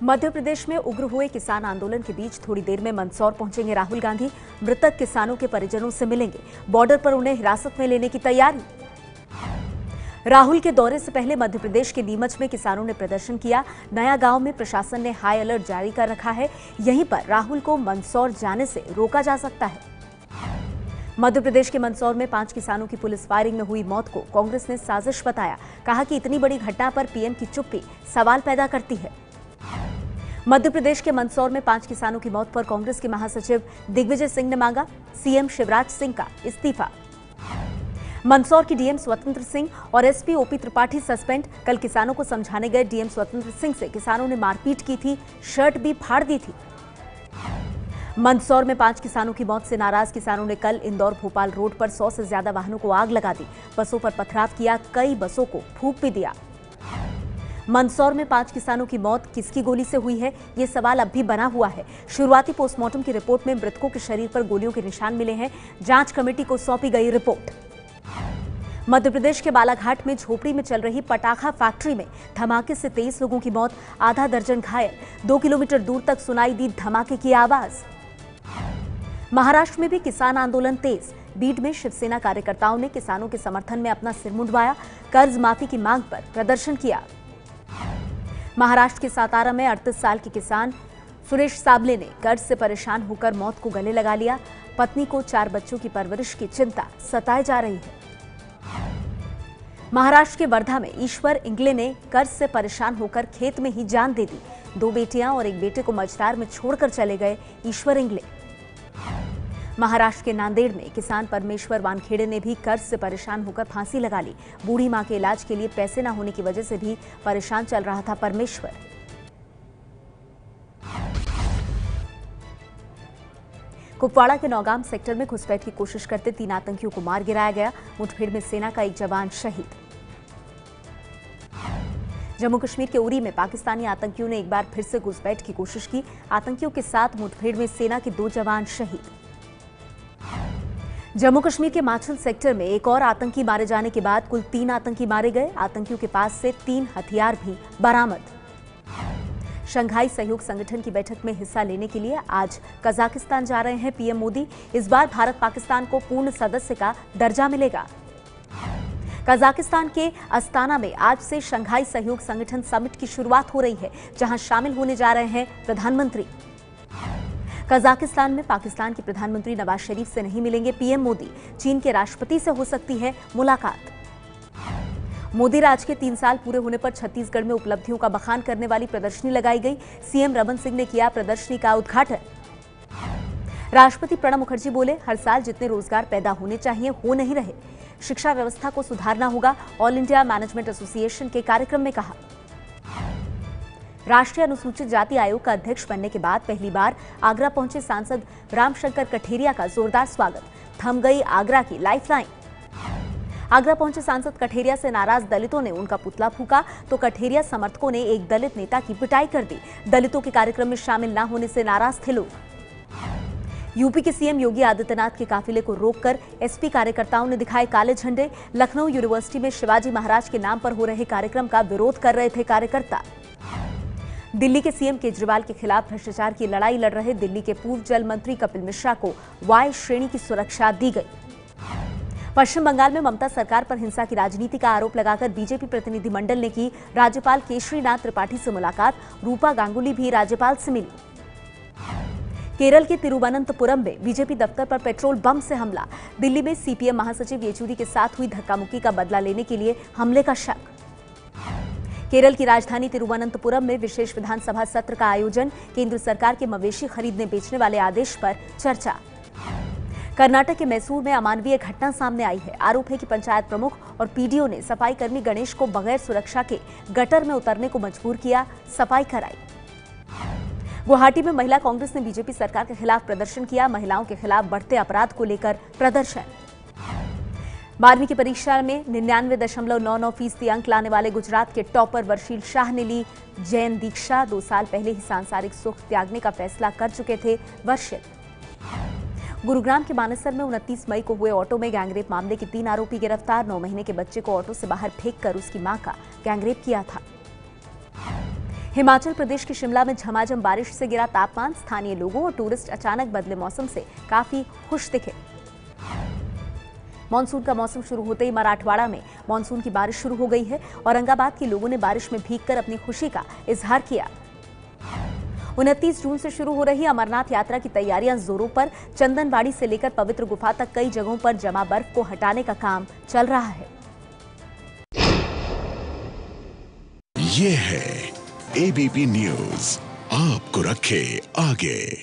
मध्य प्रदेश में उग्र हुए किसान आंदोलन के बीच थोड़ी देर में मंदसौर पहुंचेंगे राहुल गांधी। मृतक किसानों के परिजनों से मिलेंगे। बॉर्डर पर उन्हें हिरासत में लेने की तैयारी। राहुल के दौरे से पहले मध्य प्रदेश के नीमच में किसानों ने प्रदर्शन किया। नया गांव में प्रशासन ने हाई अलर्ट जारी कर रखा है। यहीं पर राहुल को मंदसौर जाने से रोका जा सकता है। मध्य प्रदेश के मंदसौर में 5 किसानों की पुलिस फायरिंग में हुई मौत को कांग्रेस ने साजिश बताया। कहा कि इतनी बड़ी घटना पर पीएम की चुप्पी सवाल पैदा करती है। मध्य प्रदेश के मंदसौर में 5 किसानों की मौत पर कांग्रेस के महासचिव दिग्विजय सिंह ने मांगा सीएम शिवराज सिंह का इस्तीफा। मंदसौर की डीएम स्वतंत्र सिंह और एसपी ओपी त्रिपाठी सस्पेंड। कल किसानों को समझाने गए डीएम स्वतंत्र सिंह से किसानों ने मारपीट की थी, शर्ट भी फाड़ दी थी। मंदसौर में 5 किसानों की मौत से नाराज किसानों ने कल इंदौर भोपाल रोड पर 100 से ज्यादा वाहनों को आग लगा दी। बसों पर पथराव किया, कई बसों को फूंक भी दिया। मंदसौर में 5 किसानों की मौत किसकी गोली से हुई है, ये सवाल अब भी बना हुआ है। शुरुआती पोस्टमार्टम की रिपोर्ट में मृतकों के शरीर पर गोलियों के निशान मिले हैं। जांच कमेटी को सौंपी गई रिपोर्ट। मध्य प्रदेश के बालाघाट में झोपड़ी में चल रही पटाखा फैक्ट्री में धमाके से 23 लोगों की मौत, आधा दर्जन घायल। 2 किलोमीटर दूर तक सुनाई दी धमाके की आवाज। महाराष्ट्र में भी किसान आंदोलन तेज। बीड में शिवसेना कार्यकर्ताओं ने किसानों के समर्थन में अपना सिर मुंडवाया। कर्ज माफी की मांग पर प्रदर्शन किया। महाराष्ट्र के सातारा में 38 साल के किसान सुरेश साबले ने कर्ज से परेशान होकर मौत को गले लगा लिया। पत्नी को 4 बच्चों की परवरिश की चिंता सताए जा रही है। महाराष्ट्र के वर्धा में ईश्वर इंगले ने कर्ज से परेशान होकर खेत में ही जान दे दी। 2 बेटियां और 1 बेटे को मझधार में छोड़कर चले गए ईश्वर इंगले। महाराष्ट्र के नांदेड़ में किसान परमेश्वर वानखेड़े ने भी कर्ज से परेशान होकर फांसी लगा ली। बूढ़ी मां के इलाज के लिए पैसे न होने की वजह से भी परेशान चल रहा था परमेश्वर। कुपवाड़ा के नौगाम सेक्टर में घुसपैठ की कोशिश करते 3 आतंकियों को मार गिराया गया। मुठभेड़ में सेना का 1 जवान शहीद। जम्मू कश्मीर के उरी में पाकिस्तानी आतंकियों ने एक बार फिर से घुसपैठ की कोशिश की। आतंकियों के साथ मुठभेड़ में सेना के 2 जवान शहीद। जम्मू कश्मीर के माछिल सेक्टर में एक और आतंकी मारे जाने के बाद कुल 3 आतंकी मारे गए। आतंकियों के पास से 3 हथियार भी बरामद। शंघाई सहयोग संगठन की बैठक में हिस्सा लेने के लिए आज कजाकिस्तान जा रहे हैं पीएम मोदी। इस बार भारत पाकिस्तान को पूर्ण सदस्य का दर्जा मिलेगा। कजाकिस्तान के अस्ताना में आज से शंघाई सहयोग संगठन समिट की शुरुआत हो रही है, जहां शामिल होने जा रहे हैं प्रधानमंत्री। कजाकिस्तान में पाकिस्तान के प्रधानमंत्री नवाज शरीफ से नहीं मिलेंगे पीएम मोदी। चीन के राष्ट्रपति से हो सकती है मुलाकात। मोदी राज के 3 साल पूरे होने पर छत्तीसगढ़ में उपलब्धियों का बखान करने वाली प्रदर्शनी लगाई गई। सीएम रमन सिंह ने किया प्रदर्शनी का उद्घाटन। राष्ट्रपति प्रणब मुखर्जी बोले, हर साल जितने रोजगार पैदा होने चाहिए हो नहीं रहे। शिक्षा व्यवस्था को सुधारना होगा, ऑल इंडिया मैनेजमेंट एसोसिएशन के कार्यक्रम में कहा। राष्ट्रीय अनुसूचित जाति आयोग का अध्यक्ष बनने के बाद पहली बार आगरा पहुंचे सांसद रामशंकर कठेरिया का जोरदार स्वागत। थम गई आगरा की लाइफलाइन। आगरा पहुंचे सांसद कठेरिया से नाराज दलितों ने उनका पुतला फूका, तो कठेरिया समर्थकों ने एक दलित नेता की पिटाई कर दी। दलितों के कार्यक्रम में शामिल न होने से नाराज थे लोग। यूपी के सीएम योगी आदित्यनाथ के काफिले को रोककर एसपी कार्यकर्ताओं ने दिखाए काले झंडे। लखनऊ यूनिवर्सिटी में शिवाजी महाराज के नाम पर हो रहे कार्यक्रम का विरोध कर रहे थे कार्यकर्ता। दिल्ली के सीएम केजरीवाल के खिलाफ भ्रष्टाचार की लड़ाई लड़ रहे दिल्ली के पूर्व जल मंत्री कपिल मिश्रा को वाई श्रेणी की सुरक्षा दी गई। पश्चिम बंगाल में ममता सरकार पर हिंसा की राजनीति का आरोप लगाकर बीजेपी प्रतिनिधिमंडल ने की राज्यपाल केशरीनाथ त्रिपाठी से मुलाकात। रूपा गांगुली भी राज्यपाल से मिली। केरल के तिरुवनंतपुरम में बीजेपी दफ्तर पर पेट्रोल बम से हमला। दिल्ली में सीपीएम महासचिव येचुरी के साथ हुई धक्कामुक्की का बदला लेने के लिए हमले का शक। केरल की राजधानी तिरुवनंतपुरम में विशेष विधानसभा सत्र का आयोजन। केंद्र सरकार के मवेशी खरीदने बेचने वाले आदेश पर चर्चा। कर्नाटक के मैसूर में अमानवीय घटना सामने आई है। आरोप है कि पंचायत प्रमुख और पीडीओ ने सफाई कर्मी गणेश को बगैर सुरक्षा के गटर में उतरने को मजबूर किया, सफाई कराई। गुवाहाटी में महिला कांग्रेस ने बीजेपी सरकार के खिलाफ प्रदर्शन किया। महिलाओं के खिलाफ बढ़ते अपराध को लेकर प्रदर्शन। 12वीं की परीक्षा में 99.99% अंक लाने वाले गुजरात के टॉपर वर्षील शाह ने ली जैन दीक्षा। 2 साल पहले ही सांसारिक सुख त्यागने का फैसला कर चुके थे वर्षिल। गुरुग्राम के मानेसर में 29 मई को हुए ऑटो में गैंगरेप मामले के 3 आरोपी गिरफ्तार। 9 महीने के बच्चे को ऑटो से बाहर फेंककर उसकी मां का गैंगरेप किया था। हिमाचल प्रदेश के शिमला में झमाझम बारिश से गिरा तापमान। स्थानीय लोगों और टूरिस्ट अचानक बदले मौसम से काफी खुश दिखे। मानसून का मौसम शुरू होते ही मराठवाड़ा में मानसून की बारिश शुरू हो गई है। औरंगाबाद के लोगों ने बारिश में भीगकर अपनी खुशी का इजहार किया। 29 जून से शुरू हो रही अमरनाथ यात्रा की तैयारियां जोरों पर। चंदनबाड़ी से लेकर पवित्र गुफा तक कई जगहों पर जमा बर्फ को हटाने का काम चल रहा है। ये है एबीपी न्यूज, आपको रखे आगे।